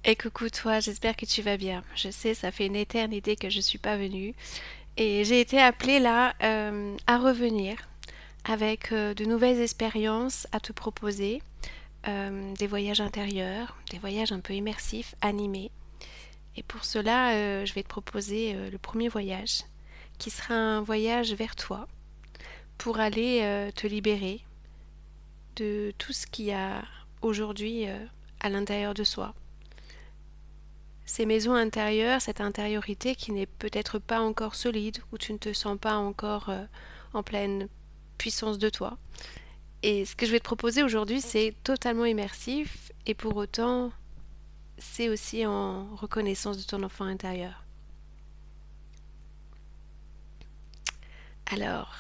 Et coucou toi, j'espère que tu vas bien. Je sais, ça fait une éternité que je suis pas venue et j'ai été appelée là à revenir avec de nouvelles expériences à te proposer, des voyages intérieurs, des voyages un peu immersifs, animés. Et pour cela, je vais te proposer le premier voyage, qui sera un voyage vers toi pour aller te libérer de tout ce qu'il y a aujourd'hui à l'intérieur de soi. Ces maisons intérieures, cette intériorité qui n'est peut-être pas encore solide, où tu ne te sens pas encore en pleine puissance de toi. Et ce que je vais te proposer aujourd'hui, c'est totalement immersif et pour autant, c'est aussi en reconnaissance de ton enfant intérieur. Alors,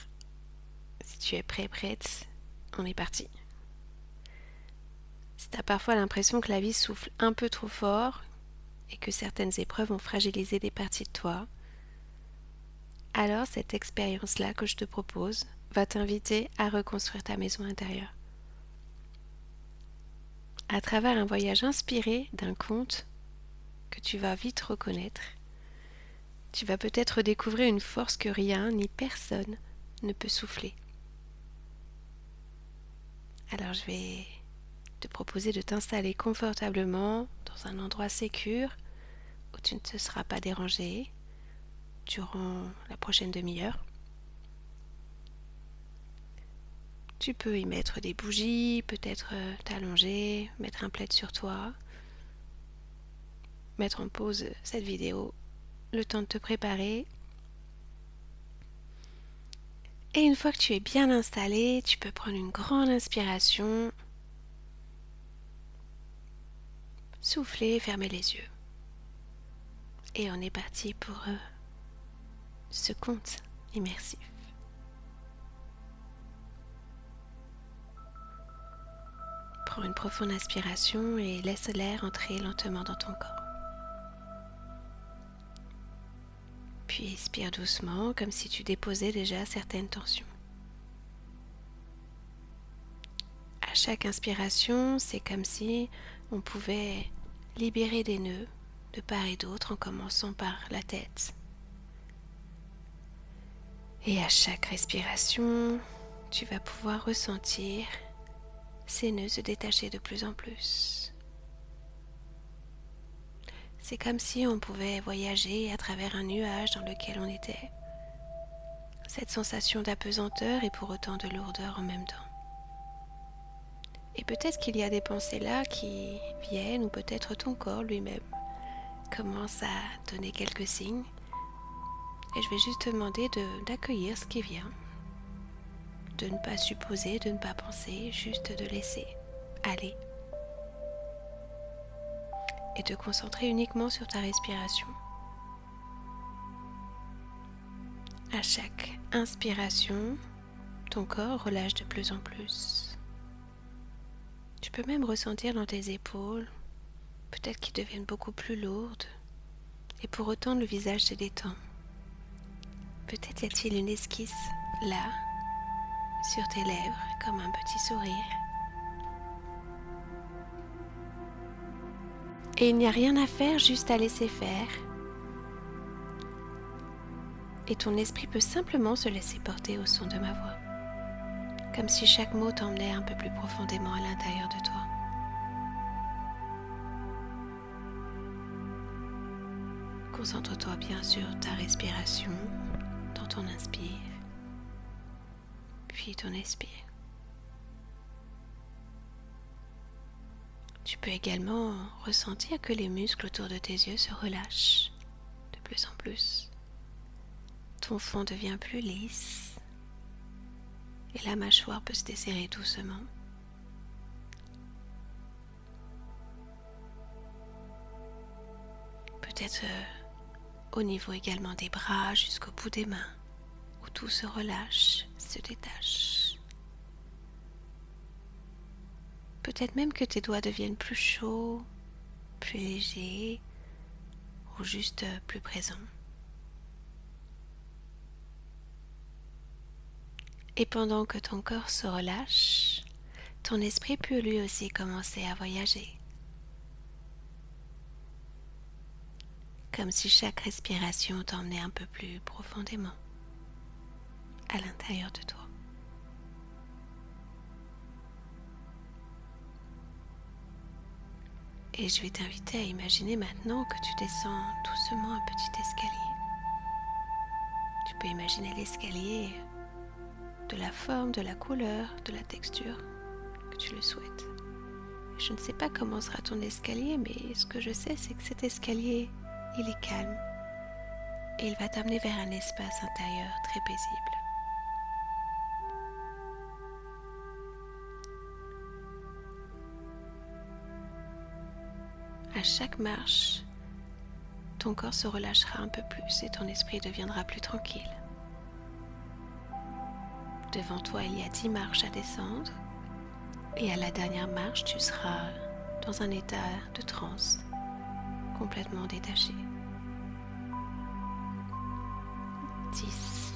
si tu es prêt, prête, on est parti. Si tu as parfois l'impression que la vie souffle un peu trop fort et que certaines épreuves ont fragilisé des parties de toi, alors cette expérience-là que je te propose va t'inviter à reconstruire ta maison intérieure. À travers un voyage inspiré d'un conte que tu vas vite reconnaître, tu vas peut-être découvrir une force que rien ni personne ne peut souffler. Alors je vais te proposer de t'installer confortablement dans un endroit sécur où tu ne te seras pas dérangé durant la prochaine demi-heure. Tu peux y mettre des bougies, peut-être t'allonger, mettre un plaid sur toi, mettre en pause cette vidéo, le temps de te préparer. Et une fois que tu es bien installé, tu peux prendre une grande inspiration, souffler, fermer les yeux. Et on est parti pour ce conte immersif. Prends une profonde inspiration et laisse l'air entrer lentement dans ton corps. Puis expire doucement comme si tu déposais déjà certaines tensions. À chaque inspiration, c'est comme si on pouvait libérer des nœuds de part et d'autre en commençant par la tête. Et à chaque respiration, tu vas pouvoir ressentir ces nœuds se détacher de plus en plus. C'est comme si on pouvait voyager à travers un nuage dans lequel on était. Cette sensation d'apesanteur et pour autant de lourdeur en même temps. Et peut-être qu'il y a des pensées là qui viennent, ou peut-être ton corps lui-même commence à donner quelques signes. Et je vais juste te demander d'accueillir ce qui vient, de ne pas supposer, de ne pas penser, juste de laisser aller. Et te concentrer uniquement sur ta respiration. À chaque inspiration, ton corps relâche de plus en plus. Tu peux même ressentir dans tes épaules, peut-être qu'ils deviennent beaucoup plus lourdes, et pour autant le visage se détend. Peut-être y a-t-il une esquisse là, sur tes lèvres, comme un petit sourire. Et il n'y a rien à faire, juste à laisser faire. Et ton esprit peut simplement se laisser porter au son de ma voix, comme si chaque mot t'emmenait un peu plus profondément à l'intérieur de toi. Concentre-toi bien sur ta respiration, dans ton inspire, puis ton expire. Tu peux également ressentir que les muscles autour de tes yeux se relâchent de plus en plus. Ton front devient plus lisse et la mâchoire peut se desserrer doucement. Peut-être au niveau également des bras jusqu'au bout des mains, où tout se relâche, se détache. Peut-être même que tes doigts deviennent plus chauds, plus légers ou juste plus présents. Et pendant que ton corps se relâche, ton esprit peut lui aussi commencer à voyager. comme si chaque respiration t'emmenait un peu plus profondément à l'intérieur de toi. Et je vais t'inviter à imaginer maintenant que tu descends doucement un petit escalier. Tu peux imaginer l'escalier de la forme, de la couleur, de la texture que tu le souhaites. Je ne sais pas comment sera ton escalier, mais ce que je sais, c'est que cet escalier, il est calme et il va t'amener vers un espace intérieur très paisible. À chaque marche, ton corps se relâchera un peu plus et ton esprit deviendra plus tranquille. Devant toi, il y a 10 marches à descendre et à la dernière marche, tu seras dans un état de transe, complètement détaché. 10.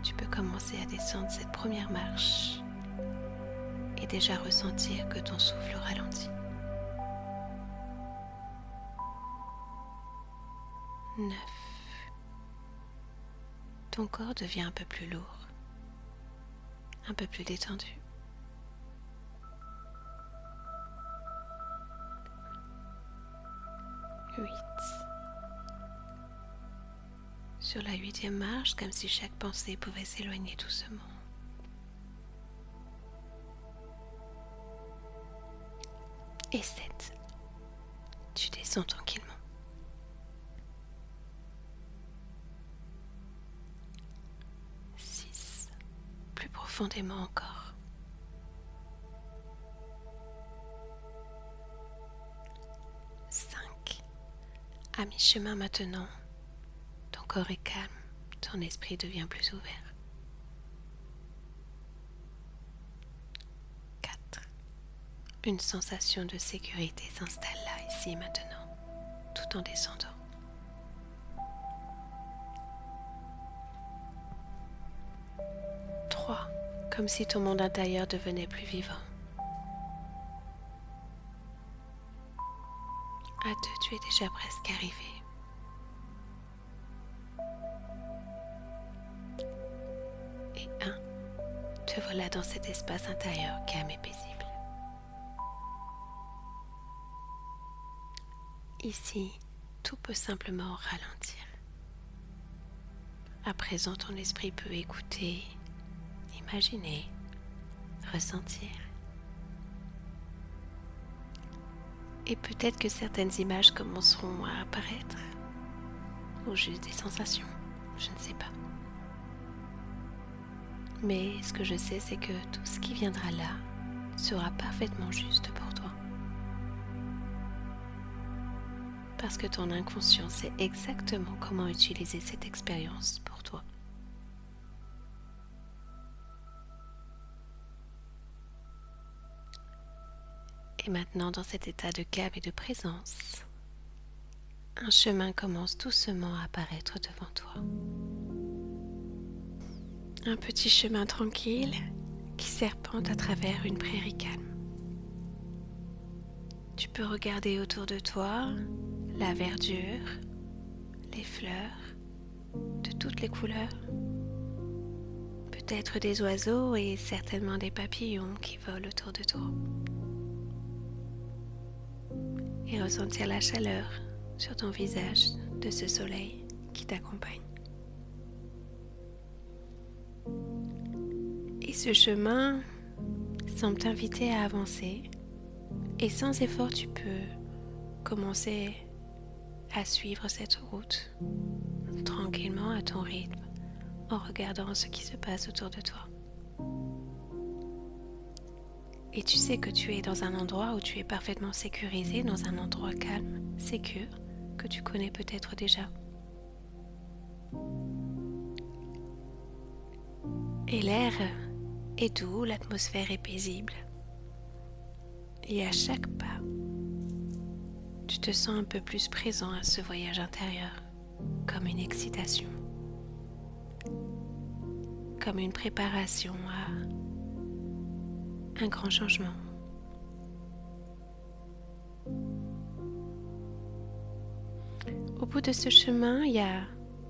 Tu peux commencer à descendre cette première marche et déjà ressentir que ton souffle ralentit. 9. Ton corps devient un peu plus lourd, un peu plus détendu. 8. Sur la 8e marche, comme si chaque pensée pouvait s'éloigner doucement. 7. Tu descends tranquillement. 6. Plus profondément encore. 5. À mi-chemin maintenant, ton corps est calme, ton esprit devient plus ouvert. 4. Une sensation de sécurité s'installe là, ici, maintenant, tout en descendant. 3. Comme si ton monde intérieur devenait plus vivant. À 2, tu es déjà presque arrivé. Et 1, te voilà dans cet espace intérieur calme et paisible. Ici, tout peut simplement ralentir. À présent, ton esprit peut écouter, imaginer, ressentir. Et peut-être que certaines images commenceront à apparaître, ou juste des sensations, je ne sais pas. Mais ce que je sais, c'est que tout ce qui viendra là sera parfaitement juste pour toi. Parce que ton inconscient sait exactement comment utiliser cette expérience pour toi. Et maintenant, dans cet état de calme et de présence, un chemin commence doucement à apparaître devant toi. Un petit chemin tranquille qui serpente à travers une prairie calme. Tu peux regarder autour de toi la verdure, les fleurs de toutes les couleurs, peut-être des oiseaux et certainement des papillons qui volent autour de toi. Et ressentir la chaleur sur ton visage de ce soleil qui t'accompagne. Et ce chemin semble t'inviter à avancer et sans effort tu peux commencer à suivre cette route tranquillement à ton rythme en regardant ce qui se passe autour de toi. Et tu sais que tu es dans un endroit où tu es parfaitement sécurisé, dans un endroit calme, sécure, que tu connais peut-être déjà. Et l'air est doux, l'atmosphère est paisible. Et à chaque pas, tu te sens un peu plus présent à ce voyage intérieur, comme une excitation, comme une préparation à un grand changement. Au bout de ce chemin, il y a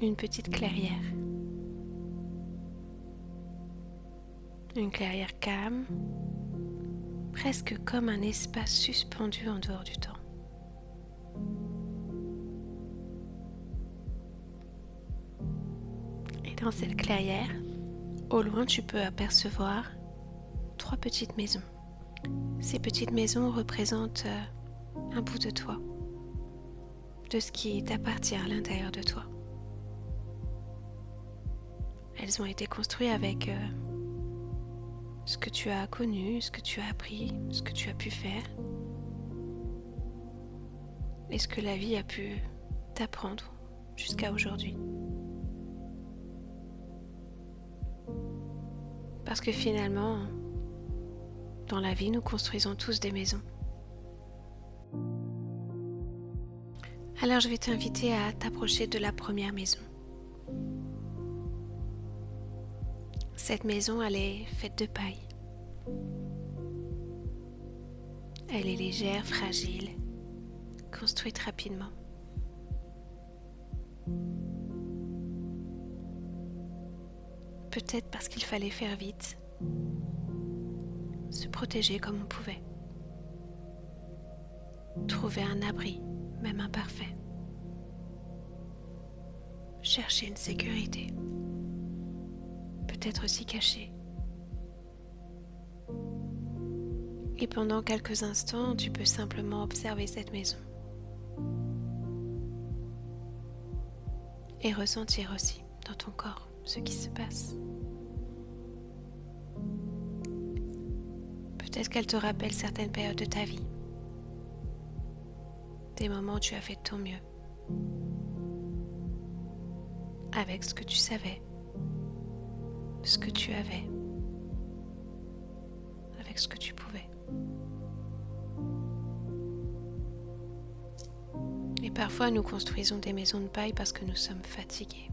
une petite clairière. Une clairière calme, presque comme un espace suspendu en dehors du temps. Et dans cette clairière, au loin, tu peux apercevoir 3 petites maisons. Ces petites maisons représentent un bout de toi, de ce qui t'appartient à l'intérieur de toi. Elles ont été construites avec ce que tu as connu, ce que tu as appris, ce que tu as pu faire et ce que la vie a pu t'apprendre jusqu'à aujourd'hui. Parce que finalement, dans la vie, nous construisons tous des maisons. Alors je vais t'inviter à t'approcher de la première maison. Cette maison, elle est faite de paille. Elle est légère, fragile, construite rapidement. Peut-être parce qu'il fallait faire vite, se protéger comme on pouvait, trouver un abri, même imparfait, chercher une sécurité, peut-être s'y cacher. Et pendant quelques instants, tu peux simplement observer cette maison et ressentir aussi dans ton corps ce qui se passe. Peut-être qu'elle te rappelle certaines périodes de ta vie, des moments où tu as fait de ton mieux, avec ce que tu savais, ce que tu avais, avec ce que tu pouvais. Et parfois nous construisons des maisons de paille parce que nous sommes fatigués,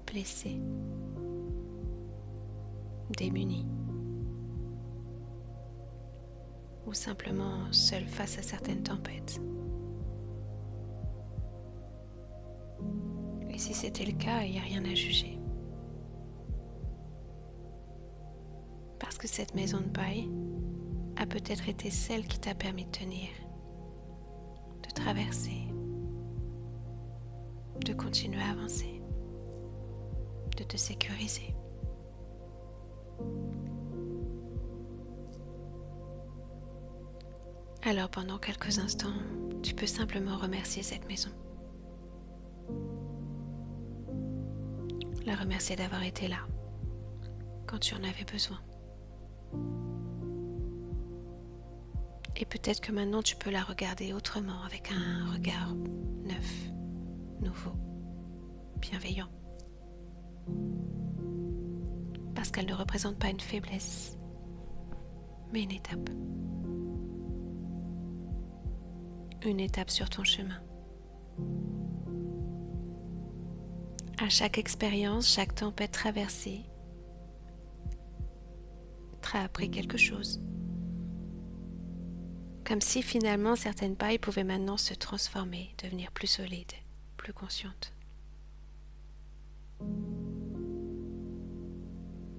blessés, démunis, ou simplement seuls face à certaines tempêtes. Et si c'était le cas, il n'y a rien à juger. Parce que cette maison de paille a peut-être été celle qui t'a permis de tenir, de traverser, de continuer à avancer, de te sécuriser. Alors pendant quelques instants, tu peux simplement remercier cette maison. La remercier d'avoir été là quand tu en avais besoin. Et peut-être que maintenant tu peux la regarder autrement, avec un regard neuf, nouveau, bienveillant. Parce qu'elle ne représente pas une faiblesse, mais une étape. Une étape sur ton chemin. À chaque expérience, chaque tempête traversée t'a appris quelque chose. Comme si finalement certaines pailles pouvaient maintenant se transformer, devenir plus solides, plus conscientes.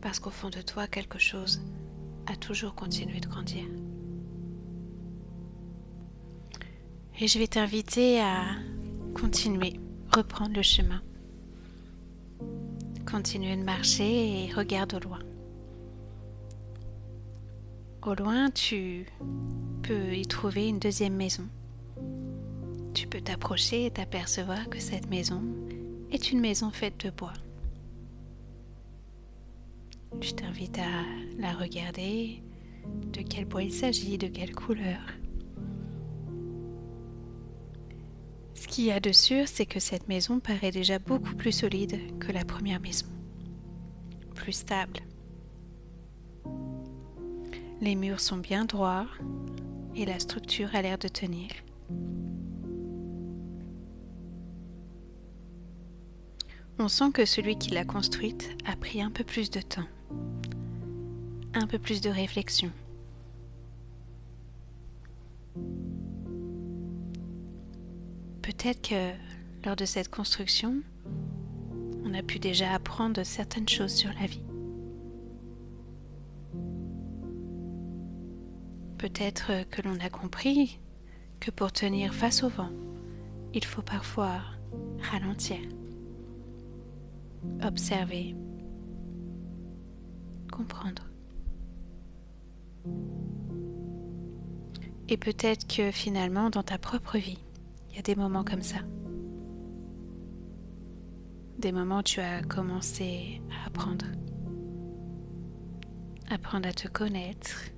Parce qu'au fond de toi, quelque chose a toujours continué de grandir. Et je vais t'inviter à continuer, reprendre le chemin. Continuer de marcher et regarde au loin. Au loin, tu peux y trouver une deuxième maison. Tu peux t'approcher et t'apercevoir que cette maison est une maison faite de bois. Je t'invite à la regarder, de quel bois il s'agit, de quelle couleur. Ce qu'il y a de sûr, c'est que cette maison paraît déjà beaucoup plus solide que la première maison, plus stable. Les murs sont bien droits et la structure a l'air de tenir. On sent que celui qui l'a construite a pris un peu plus de temps, un peu plus de réflexion. Peut-être que lors de cette construction, on a pu déjà apprendre certaines choses sur la vie. Peut-être que l'on a compris que pour tenir face au vent, il faut parfois ralentir, observer, comprendre. Et peut-être que finalement, dans ta propre vie, il y a des moments comme ça. Des moments où tu as commencé à apprendre à te connaître,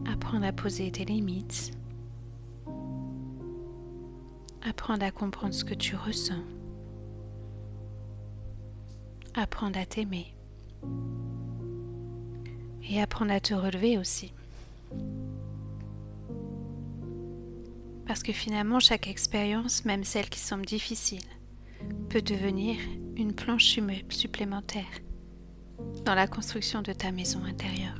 apprendre à poser tes limites, apprendre à comprendre ce que tu ressens, apprendre à t'aimer et apprendre à te relever aussi. Parce que finalement, chaque expérience, même celle qui semble difficile, peut devenir une planche supplémentaire dans la construction de ta maison intérieure.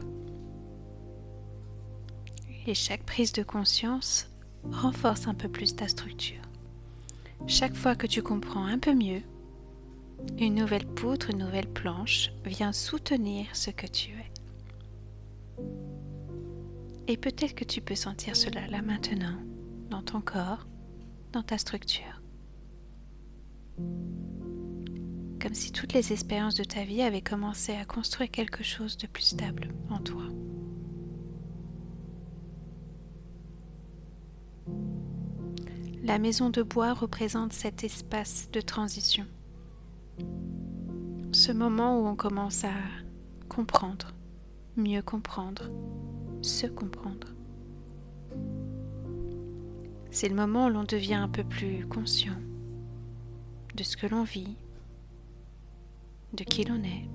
Et chaque prise de conscience renforce un peu plus ta structure. Chaque fois que tu comprends un peu mieux, une nouvelle poutre, une nouvelle planche vient soutenir ce que tu es. Et peut-être que tu peux sentir cela là maintenant, dans ton corps, dans ta structure. Comme si toutes les expériences de ta vie avaient commencé à construire quelque chose de plus stable en toi. La maison de bois représente cet espace de transition. Ce moment où on commence à comprendre, mieux comprendre, se comprendre. C'est le moment où l'on devient un peu plus conscient de ce que l'on vit, de qui l'on est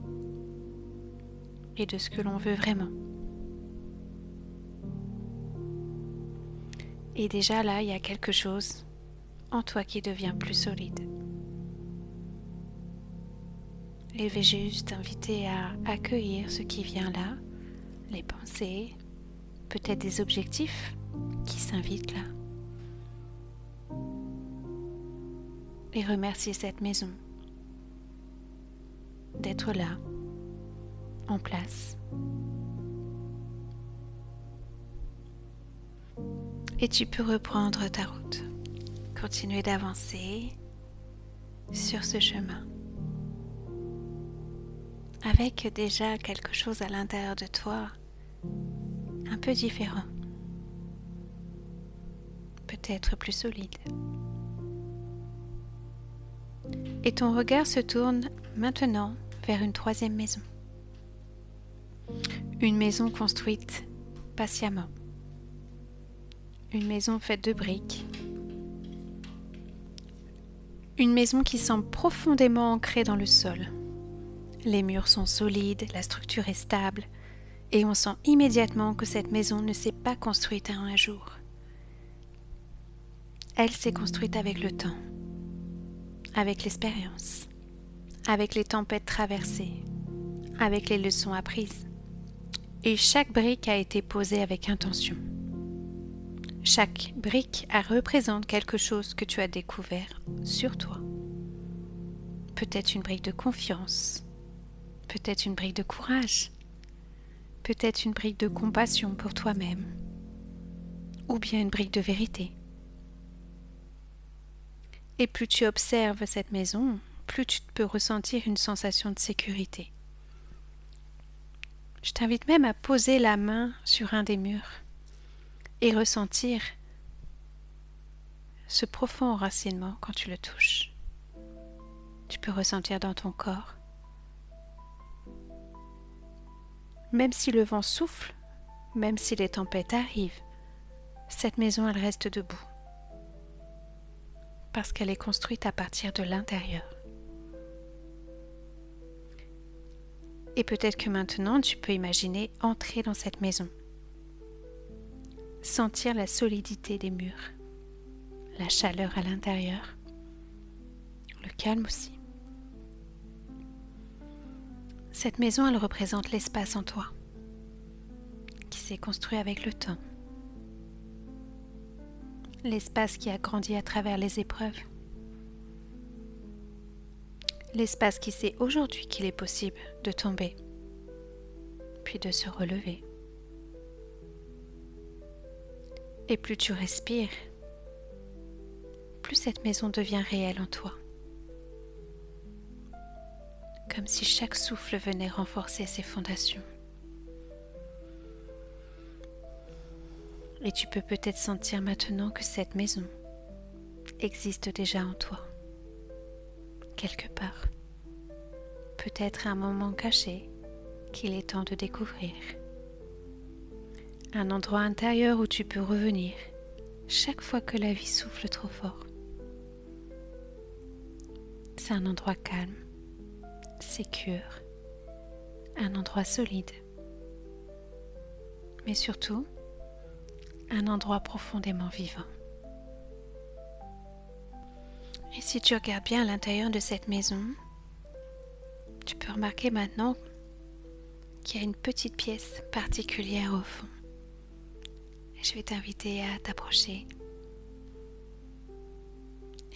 et de ce que l'on veut vraiment. Et déjà là, il y a quelque chose en toi qui devient plus solide. Et je vais juste t'inviter à accueillir ce qui vient là, les pensées, peut-être des objectifs qui s'invitent là. Et remercier cette maison d'être là, en place. Et tu peux reprendre ta route, continuer d'avancer sur ce chemin, avec déjà quelque chose à l'intérieur de toi, un peu différent, peut-être plus solide. Et ton regard se tourne maintenant vers une troisième maison. Une maison construite patiemment. Une maison faite de briques. Une maison qui semble profondément ancrée dans le sol. Les murs sont solides, la structure est stable, et on sent immédiatement que cette maison ne s'est pas construite en un jour. Elle s'est construite avec le temps, avec l'expérience, avec les tempêtes traversées, avec les leçons apprises. Et chaque brique a été posée avec intention. Chaque brique représente quelque chose que tu as découvert sur toi. Peut-être une brique de confiance, peut-être une brique de courage, peut-être une brique de compassion pour toi-même, ou bien une brique de vérité. Et plus tu observes cette maison, plus tu peux ressentir une sensation de sécurité. Je t'invite même à poser la main sur un des murs et ressentir ce profond enracinement quand tu le touches. Tu peux ressentir dans ton corps. Même si le vent souffle, même si les tempêtes arrivent, cette maison, elle reste debout. Parce qu'elle est construite à partir de l'intérieur. Et peut-être que maintenant, tu peux imaginer entrer dans cette maison. Sentir la solidité des murs, la chaleur à l'intérieur, le calme aussi. Cette maison, elle représente l'espace en toi, qui s'est construit avec le temps. L'espace qui a grandi à travers les épreuves, L'espace qui sait aujourd'hui qu'il est possible de tomber, puis de se relever. Et plus tu respires, plus cette maison devient réelle en toi. Comme si chaque souffle venait renforcer ses fondations. Et tu peux peut-être sentir maintenant que cette maison existe déjà en toi, quelque part. Peut-être un moment caché qu'il est temps de découvrir. Un endroit intérieur où tu peux revenir chaque fois que la vie souffle trop fort. C'est un endroit calme, sécure, un endroit solide, mais surtout un endroit profondément vivant. Et si tu regardes bien à l'intérieur de cette maison, tu peux remarquer maintenant qu'il y a une petite pièce particulière au fond. Et je vais t'inviter à t'approcher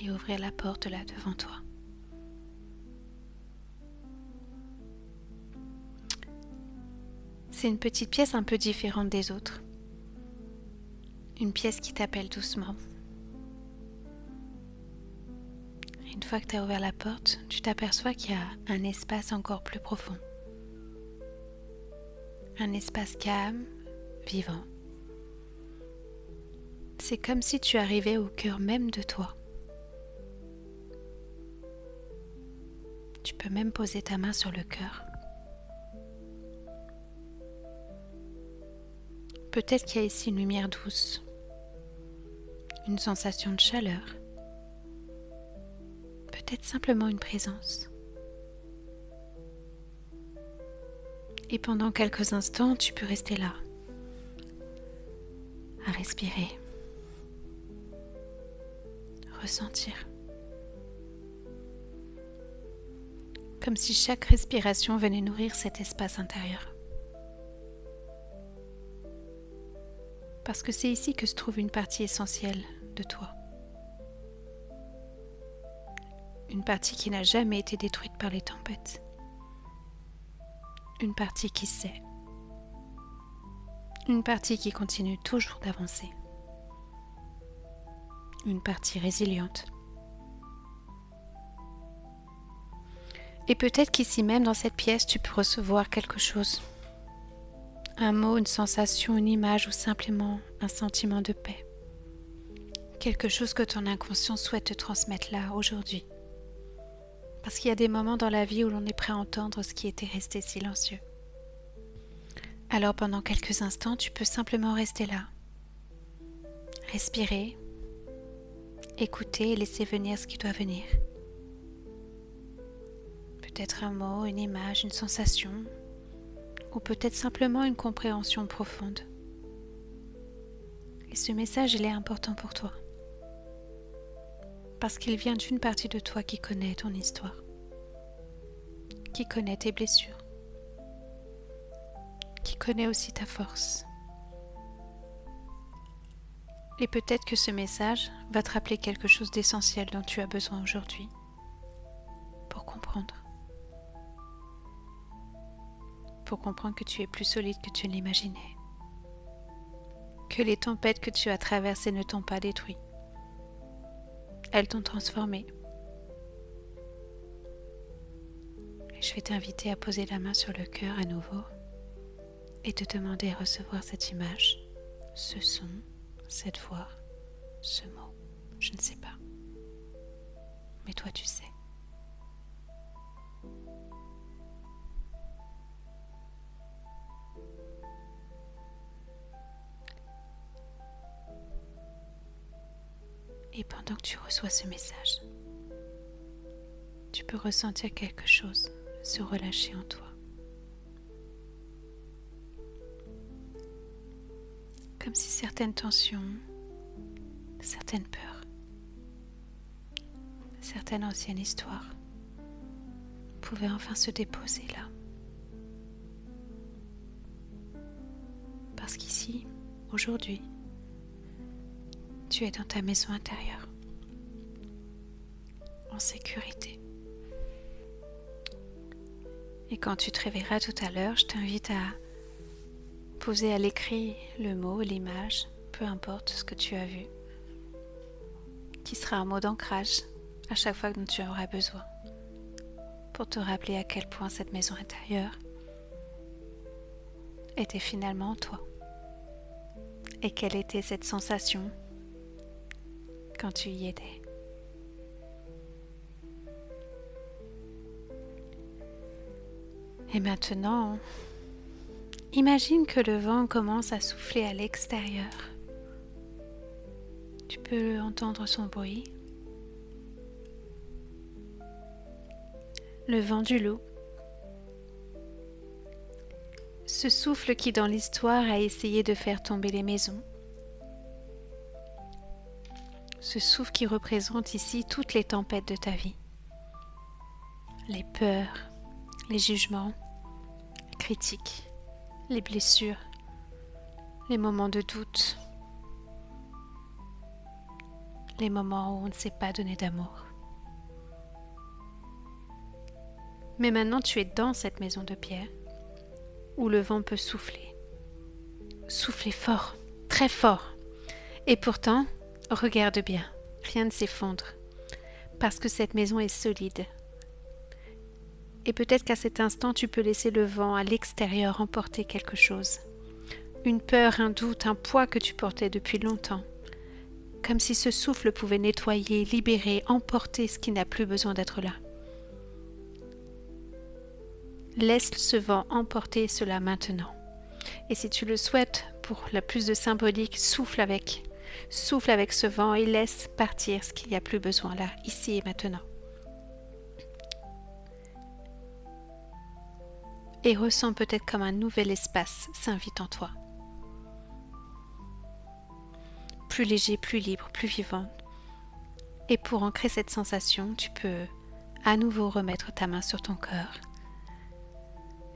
et ouvrir la porte là devant toi. C'est une petite pièce un peu différente des autres. Une pièce qui t'appelle doucement. Une fois que tu as ouvert la porte, tu t'aperçois qu'il y a un espace encore plus profond. Un espace calme, vivant. C'est comme si tu arrivais au cœur même de toi. Tu peux même poser ta main sur le cœur. Peut-être qu'il y a ici une lumière douce, une sensation de chaleur, peut-être simplement une présence. Et pendant quelques instants, tu peux rester là, à respirer, ressentir. Comme si chaque respiration venait nourrir cet espace intérieur. Parce que c'est ici que se trouve une partie essentielle de toi. Une partie qui n'a jamais été détruite par les tempêtes. Une partie qui sait. Une partie qui continue toujours d'avancer. Une partie résiliente. Et peut-être qu'ici même dans cette pièce, tu peux recevoir quelque chose. Un mot, une sensation, une image ou simplement un sentiment de paix. Quelque chose que ton inconscient souhaite te transmettre là, aujourd'hui. Parce qu'il y a des moments dans la vie où l'on est prêt à entendre ce qui était resté silencieux. Alors pendant quelques instants, tu peux simplement rester là. Respirer, écouter et laisser venir ce qui doit venir. Peut-être un mot, une image, une sensation, ou peut-être simplement une compréhension profonde. Et ce message, il est important pour toi. Parce qu'il vient d'une partie de toi qui connaît ton histoire, qui connaît tes blessures, qui connaît aussi ta force. Et peut-être que ce message va te rappeler quelque chose d'essentiel dont tu as besoin aujourd'hui pour comprendre. Pour comprendre que tu es plus solide que tu ne l'imaginais. Que les tempêtes que tu as traversées ne t'ont pas détruit. Elles t'ont transformé. Et je vais t'inviter à poser la main sur le cœur à nouveau et te demander à recevoir cette image, ce son, cette voix, ce mot. Je ne sais pas. Mais toi, tu sais. Et pendant que tu reçois ce message, tu peux ressentir quelque chose se relâcher en toi. Comme si certaines tensions, certaines peurs, certaines anciennes histoires pouvaient enfin se déposer là. Parce qu'ici, aujourd'hui, tu es dans ta maison intérieure, en sécurité, Et quand tu te réveilleras tout à l'heure, je t'invite à poser à l'écrit le mot, l'image, peu importe ce que tu as vu, qui sera un mot d'ancrage à chaque fois dont tu auras besoin, pour te rappeler à quel point cette maison intérieure était finalement toi. Et quelle était cette sensation quand tu y étais. Et maintenant, imagine que le vent commence à souffler à l'extérieur. Tu peux entendre son bruit. Le vent du loup. Ce souffle qui dans l'histoire a essayé de faire tomber les maisons. Ce souffle qui représente ici toutes les tempêtes de ta vie. Les peurs, les jugements, les critiques, les blessures, les moments de doute, les moments où on ne s'est pas donné d'amour. Mais maintenant tu es dans cette maison de pierre où le vent peut souffler. Souffler fort, très fort. Et pourtant, regarde bien, rien ne s'effondre parce que cette maison est solide. Et peut-être qu'à cet instant, tu peux laisser le vent à l'extérieur emporter quelque chose. Une peur, un doute, un poids que tu portais depuis longtemps. Comme si ce souffle pouvait nettoyer, libérer, emporter ce qui n'a plus besoin d'être là. Laisse ce vent emporter cela maintenant. Et si tu le souhaites, pour la plus de symbolique, souffle avec ce vent et laisse partir ce qu'il n'y a plus besoin là, ici et maintenant. Et ressens peut-être comme un nouvel espace s'invite en toi. Plus léger, plus libre, plus vivant. Et pour ancrer cette sensation, tu peux à nouveau remettre ta main sur ton cœur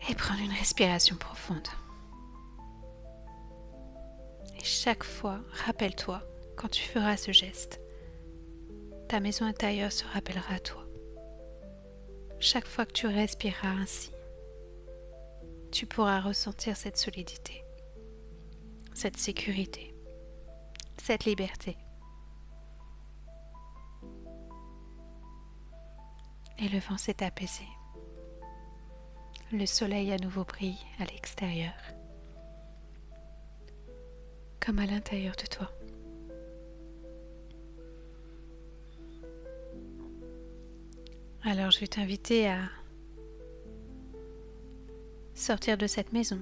et prendre une respiration profonde. Et chaque fois, rappelle-toi, quand tu feras ce geste, ta maison intérieure se rappellera à toi. Chaque fois que tu respireras ainsi, tu pourras ressentir cette solidité, cette sécurité, cette liberté. Et le vent s'est apaisé. Le soleil à nouveau brille à l'extérieur, comme à l'intérieur de toi. Alors je vais t'inviter à sortir de cette maison.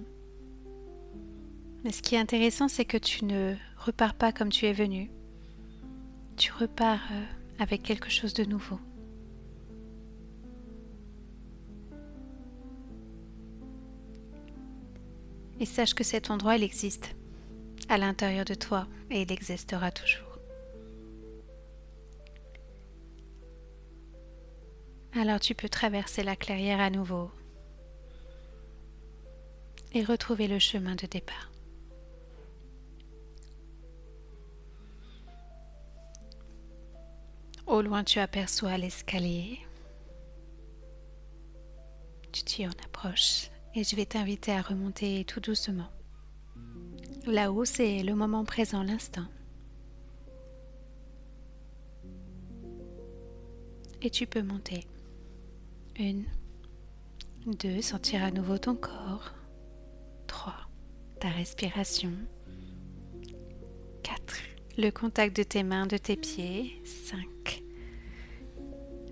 Mais ce qui est intéressant, c'est que tu ne repars pas comme tu es venu. Tu repars avec quelque chose de nouveau. Et sache que cet endroit, il existe à l'intérieur de toi et il existera toujours. Alors tu peux traverser la clairière à nouveau et retrouver le chemin de départ. Au loin, tu aperçois l'escalier. Tu t'y en approches et je vais t'inviter à remonter tout doucement. Là-haut, c'est le moment présent, l'instant. Et tu peux monter. 1, 2, sentir à nouveau ton corps. 3, ta respiration. 4, le contact de tes mains, de tes pieds. 5,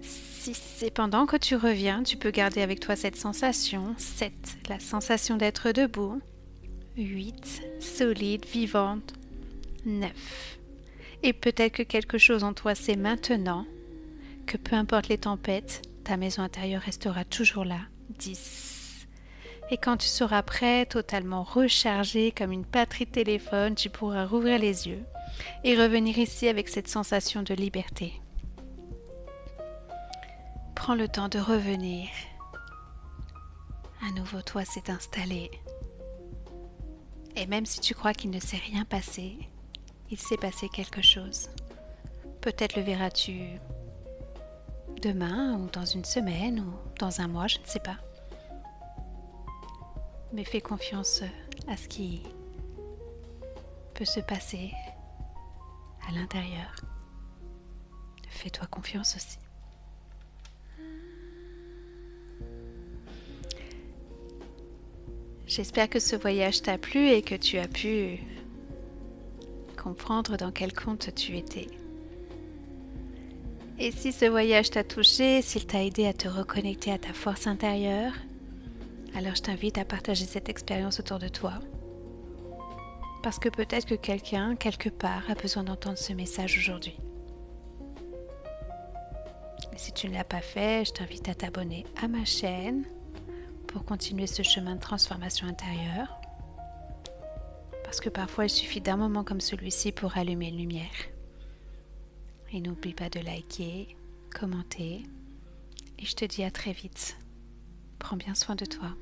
6, et pendant que tu reviens, tu peux garder avec toi cette sensation. 7, la sensation d'être debout. 8, solide, vivante. 9, et peut-être que quelque chose en toi sait maintenant que peu importe les tempêtes, ta maison intérieure restera toujours là. 10. Et quand tu seras prêt, totalement rechargé comme une batterie de téléphone, tu pourras rouvrir les yeux et revenir ici avec cette sensation de liberté. Prends le temps de revenir. À nouveau, toi s'est installé. Et même si tu crois qu'il ne s'est rien passé, il s'est passé quelque chose. Peut-être le verras-tu demain ou dans une semaine ou dans un mois, je ne sais pas. Mais fais confiance à ce qui peut se passer à l'intérieur. Fais-toi confiance aussi. J'espère que ce voyage t'a plu et que tu as pu comprendre dans quel conte tu étais. Et si ce voyage t'a touché, s'il t'a aidé à te reconnecter à ta force intérieure, alors je t'invite à partager cette expérience autour de toi. Parce que peut-être que quelqu'un, quelque part, a besoin d'entendre ce message aujourd'hui. Et si tu ne l'as pas fait, je t'invite à t'abonner à ma chaîne pour continuer ce chemin de transformation intérieure. Parce que parfois, il suffit d'un moment comme celui-ci pour allumer une lumière. Et n'oublie pas de liker, commenter. Et je te dis à très vite. Prends bien soin de toi.